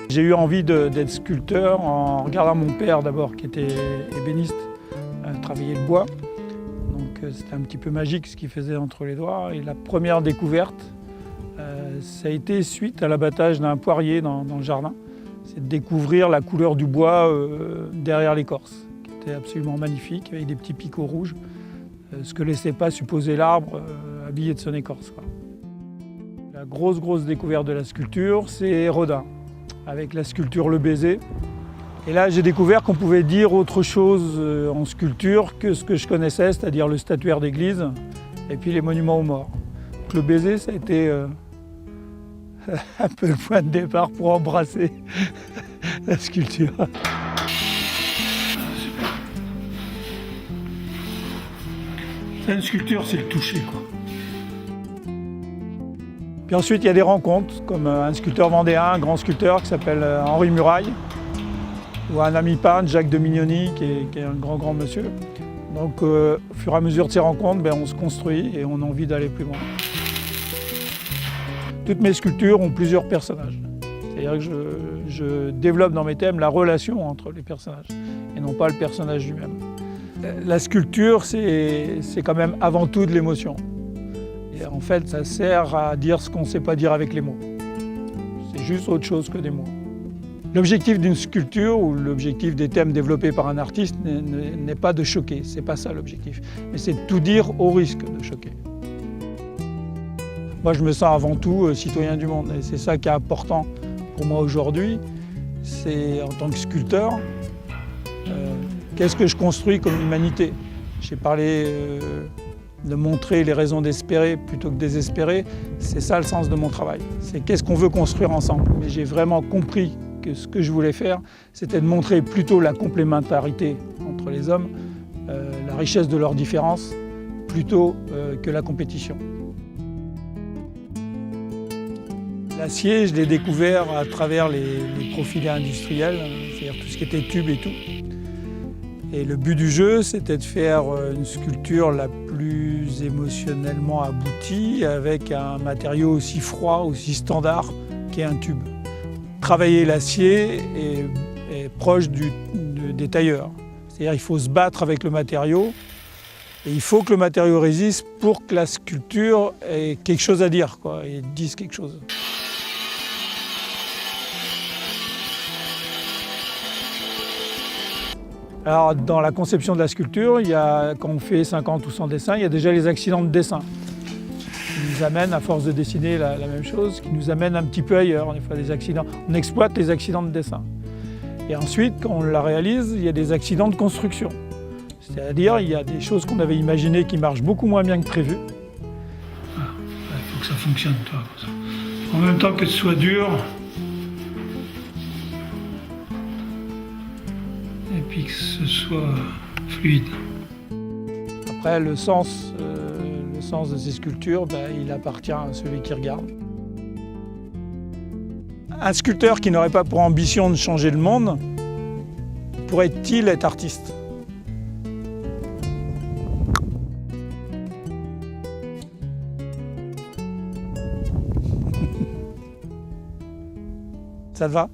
J'ai eu envie d'être sculpteur en regardant mon père d'abord, qui était ébéniste, travaillait le bois. Donc c'était un petit peu magique ce qu'il faisait entre les doigts. Et la première découverte, ça a été suite à l'abattage d'un poirier dans le jardin. C'est de découvrir la couleur du bois derrière l'écorce, qui était absolument magnifique, avec des petits picots rouges, ce que ne laissait pas supposer l'arbre habillé de son écorce, quoi. La grosse découverte de la sculpture, c'est Rodin, avec la sculpture Le Baiser. Et là, j'ai découvert qu'on pouvait dire autre chose en sculpture que ce que je connaissais, c'est-à-dire le statuaire d'église et puis les monuments aux morts. Donc, Le Baiser, ça a été un peu le point de départ pour embrasser la sculpture. Une sculpture, c'est le toucher, quoi. Puis ensuite, il y a des rencontres, comme un sculpteur vendéen, un grand sculpteur qui s'appelle Henri Muraille, ou un ami peintre, Jacques de Mignoni, qui est un grand monsieur. Donc, au fur et à mesure de ces rencontres, on se construit et on a envie d'aller plus loin. Toutes mes sculptures ont plusieurs personnages. C'est-à-dire que je développe dans mes thèmes la relation entre les personnages, et non pas le personnage lui-même. La sculpture, c'est quand même avant tout de l'émotion. Et en fait, ça sert à dire ce qu'on ne sait pas dire avec les mots. C'est juste autre chose que des mots. L'objectif d'une sculpture ou l'objectif des thèmes développés par un artiste n'est pas de choquer, c'est pas ça l'objectif. Mais c'est de tout dire au risque de choquer. Moi, je me sens avant tout citoyen du monde et c'est ça qui est important pour moi aujourd'hui. C'est en tant que sculpteur, qu'est-ce que je construis comme humanité? J'ai parlé de montrer les raisons d'espérer plutôt que désespérer. C'est ça le sens de mon travail. C'est qu'est-ce qu'on veut construire ensemble. Mais j'ai vraiment compris que ce que je voulais faire, c'était de montrer plutôt la complémentarité entre les hommes, la richesse de leurs différences, plutôt que la compétition. L'acier, je l'ai découvert à travers les profilés industriels, c'est-à-dire tout ce qui était tube et tout. Et le but du jeu, c'était de faire une sculpture la plus émotionnellement aboutie, avec un matériau aussi froid, aussi standard qu'est un tube. Travailler l'acier est proche des tailleurs. C'est-à-dire qu'il faut se battre avec le matériau, et il faut que le matériau résiste pour que la sculpture ait quelque chose à dire, quoi, et dise quelque chose. Alors, dans la conception de la sculpture, quand on fait 50 ou 100 dessins, il y a déjà les accidents de dessin qui nous amènent, à force de dessiner la même chose, qui nous amènent un petit peu ailleurs. Des fois, des accidents. On exploite les accidents de dessin. Et ensuite, quand on la réalise, il y a des accidents de construction. C'est-à-dire, il y a des choses qu'on avait imaginées qui marchent beaucoup moins bien que prévu. Il faut que ça fonctionne, toi. En même temps que ce soit dur, et puis que ce soit fluide. Après, le sens de ces sculptures, il appartient à celui qui regarde. Un sculpteur qui n'aurait pas pour ambition de changer le monde, pourrait-il être artiste? Ça te va?